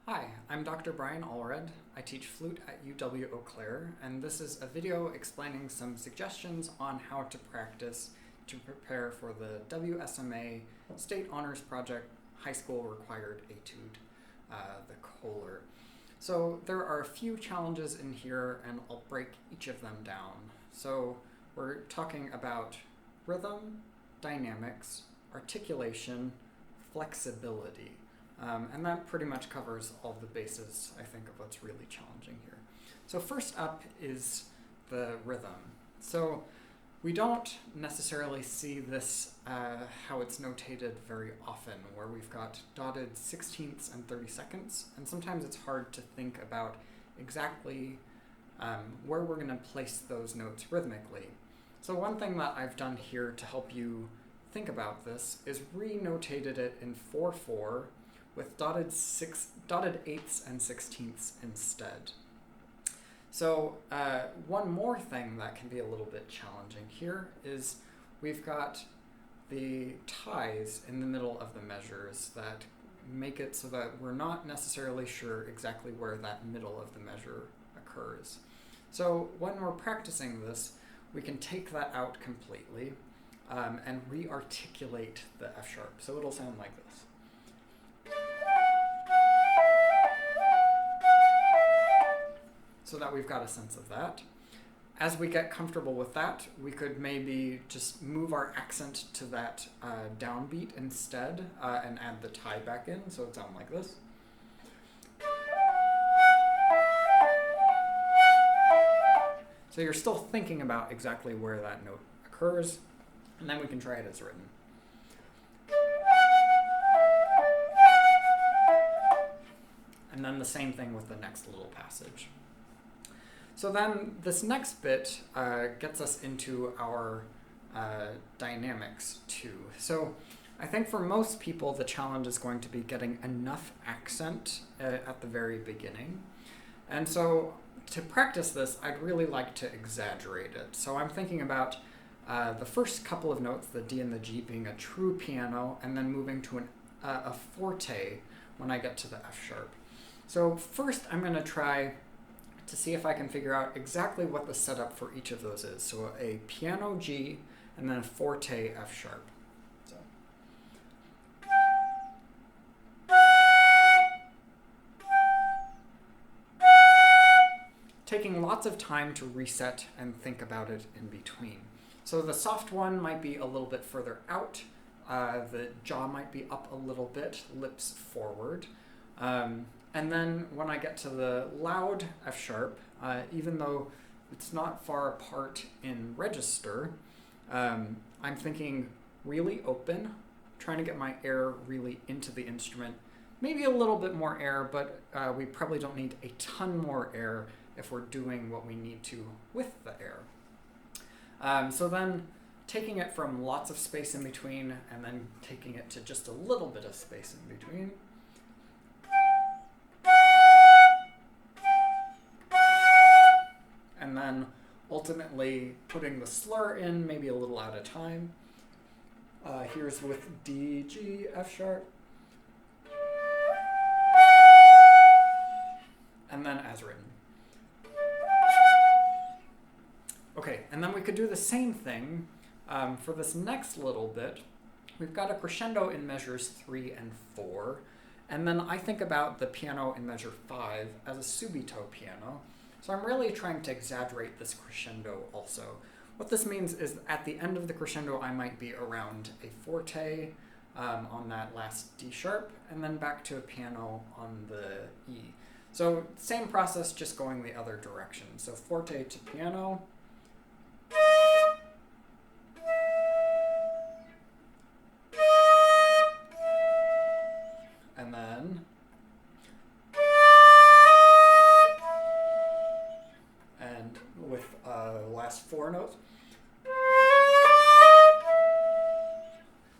Hi, I'm Dr. Brian Allred. I teach flute at UW-Eau Claire, and this is a video explaining some suggestions on how to practice to prepare for the WSMA State Honors Project High School Required Etude, the Köhler. So there are a few challenges in here, and I'll break each of them down. So we're talking about rhythm, dynamics, articulation, flexibility. And that pretty much covers all the bases, I think, of what's really challenging here. So first up is the rhythm. So we don't necessarily see this, how it's notated very often, where we've got dotted 16ths and 32nds, and sometimes it's hard to think about exactly where we're going to place those notes rhythmically. So one thing that I've done here to help you think about this is re-notated it in 4/4, with dotted 8ths and 16ths instead. So one more thing that can be a little bit challenging here is we've got the ties in the middle of the measures that make it so that we're not necessarily sure exactly where that middle of the measure occurs. So when we're practicing this, we can take that out completely and re-articulate the F sharp. So it'll sound like this. So that we've got a sense of that. As we get comfortable with that, we could maybe just move our accent to that downbeat instead and add the tie back in, so it sounds like this. So you're still thinking about exactly where that note occurs, and then we can try it as written. And then the same thing with the next little passage. So then this next bit gets us into our dynamics too. So I think for most people, the challenge is going to be getting enough accent at the very beginning. And so to practice this, I'd really like to exaggerate it. So I'm thinking about the first couple of notes, the D and the G, being a true piano, and then moving to a forte when I get to the F sharp. So first I'm going to try to see if I can figure out exactly what the setup for each of those is. So a piano G and then a forte F sharp. So. Taking lots of time to reset and think about it in between. So the soft one might be a little bit further out. The jaw might be up a little bit, lips forward. And then when I get to the loud F sharp, even though it's not far apart in register, I'm thinking really open, trying to get my air really into the instrument. Maybe a little bit more air, but we probably don't need a ton more air if we're doing what we need to with the air. So then taking it from lots of space in between and then taking it to just a little bit of space in between. And then ultimately putting the slur in maybe a little at a time. Here's with D, G, F sharp. And then as written. Okay, and then we could do the same thing for this next little bit. We've got a crescendo in measures 3 and 4. And then I think about the piano in measure 5 as a subito piano. So I'm really trying to exaggerate this crescendo also. What this means is at the end of the crescendo, I might be around a forte on that last D sharp, and then back to a piano on the E. So same process, just going the other direction. So forte to piano. And then with last 4 notes.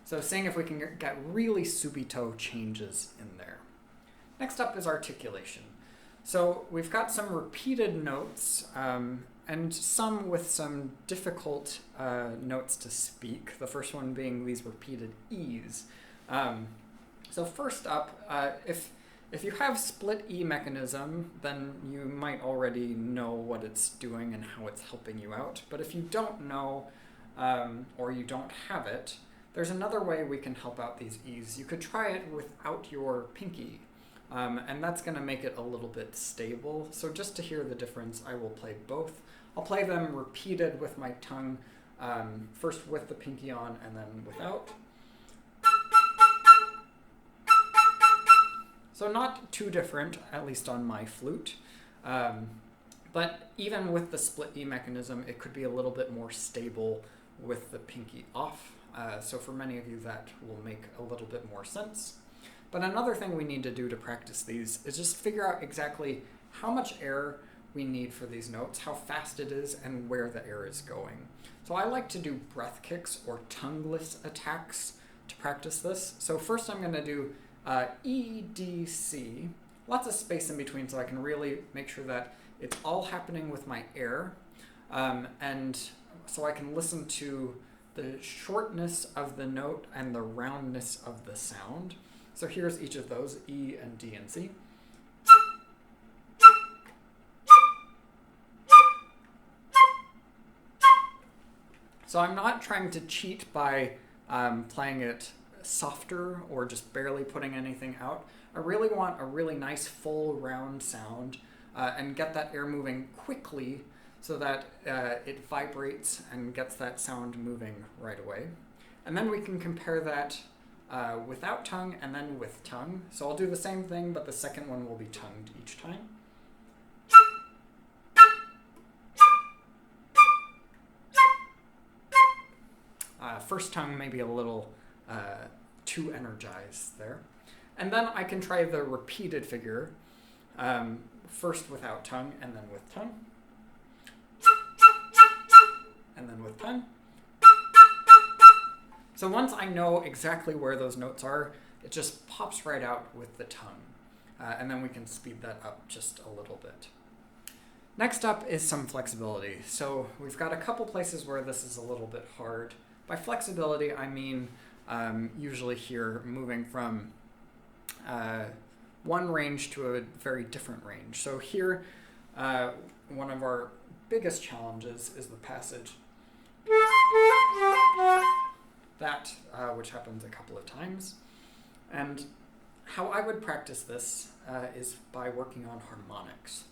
So seeing if we can get really subito changes in there. Next up is articulation. So we've got some repeated notes and some with some difficult notes to speak. The first one being these repeated E's. So first up, if If you have split E mechanism, then you might already know what it's doing and how it's helping you out. But if you don't know, or you don't have it, there's another way we can help out these E's. You could try it without your pinky, and that's going to make it a little bit stable. So just to hear the difference, I will play both. I'll play them repeated with my tongue, first with the pinky on and then without. So not too different, at least on my flute. But even with the split E mechanism, it could be a little bit more stable with the pinky off. So for many of you, that will make a little bit more sense. But another thing we need to do to practice these is just figure out exactly how much air we need for these notes, how fast it is, and where the air is going. So I like to do breath kicks or tongueless attacks to practice this. So first I'm going to do E, D, C, lots of space in between so I can really make sure that it's all happening with my air, and so I can listen to the shortness of the note and the roundness of the sound. So here's each of those, E and D and C. So I'm not trying to cheat by playing it softer or just barely putting anything out. I really want a really nice full round sound and get that air moving quickly so that it vibrates and gets that sound moving right away. And then we can compare that without tongue and then with tongue. So I'll do the same thing, but the second one will be tongued each time. First tongue may be a little too energized there. And then I can try the repeated figure, first without tongue and then with tongue. And then with tongue. So once I know exactly where those notes are, it just pops right out with the tongue. And then we can speed that up just a little bit. Next up is some flexibility. So we've got a couple places where this is a little bit hard. By flexibility, I mean usually here moving from one range to a very different range. So here, one of our biggest challenges is the passage. That, which happens a couple of times. And how I would practice this is by working on harmonics.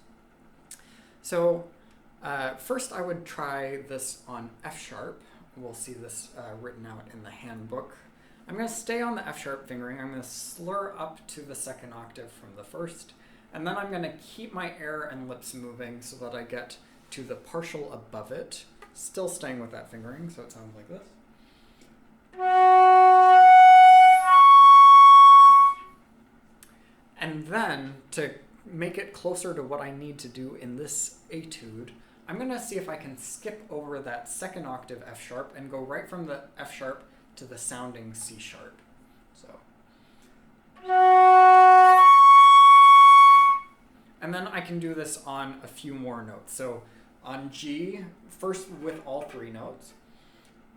So first I would try this on F sharp. We'll see this written out in the handbook. I'm going to stay on the F sharp fingering. I'm going to slur up to the second octave from the first. And then I'm going to keep my air and lips moving so that I get to the partial above it, still staying with that fingering, so it sounds like this. And then, to make it closer to what I need to do in this etude, I'm going to see if I can skip over that second octave F sharp and go right from the F sharp to the sounding C sharp. So. And then I can do this on a few more notes. So on G, first with all three notes.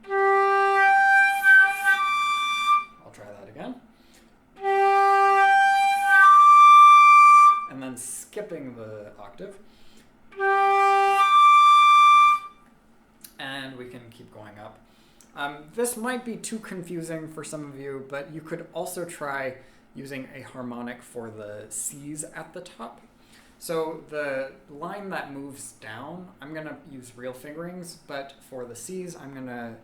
I'll try that again. And then skipping the octave. And we can keep going up. This might be too confusing for some of you, but you could also try using a harmonic for the C's at the top. So the line that moves down, I'm going to use real fingerings, but for the C's, I'm going to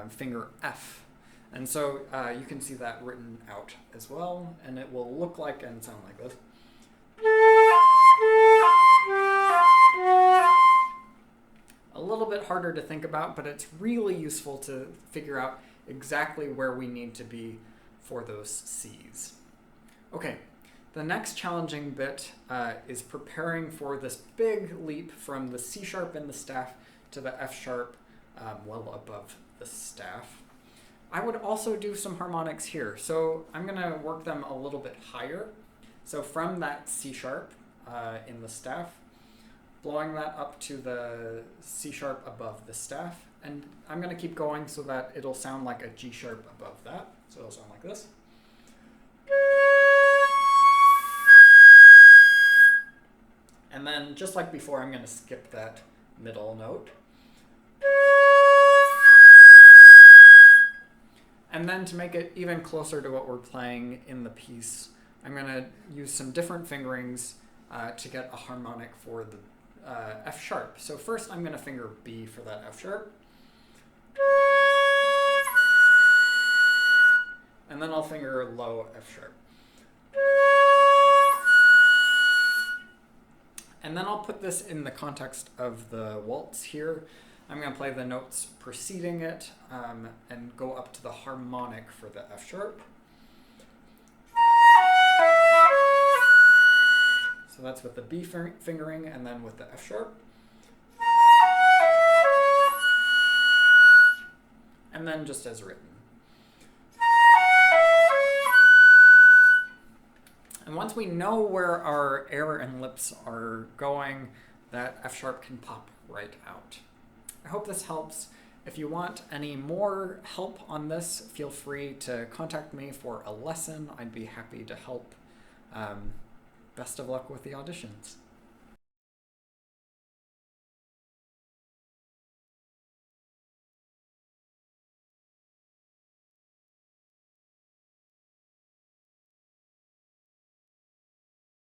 finger F. And so you can see that written out as well, and it will look like and sound like this. A little bit harder to think about, but it's really useful to figure out exactly where we need to be for those C's. Okay, the next challenging bit is preparing for this big leap from the C sharp in the staff to the F sharp well above the staff. I would also do some harmonics here, so I'm going to work them a little bit higher. So from that C sharp in the staff, blowing that up to the C sharp above the staff, and I'm going to keep going so that it'll sound like a G sharp above that. So it'll sound like this. And then, just like before, I'm going to skip that middle note. And then to make it even closer to what we're playing in the piece, I'm going to use some different fingerings to get a harmonic for the F sharp. So first I'm going to finger B for that F sharp. And then I'll finger low F sharp. And then I'll put this in the context of the waltz here. I'm going to play the notes preceding it and go up to the harmonic for the F sharp. So that's with the B fingering and then with the F sharp. And then just as written. And once we know where our air and lips are going, that F sharp can pop right out. I hope this helps. If you want any more help on this, feel free to contact me for a lesson. I'd be happy to help. Best of luck with the auditions.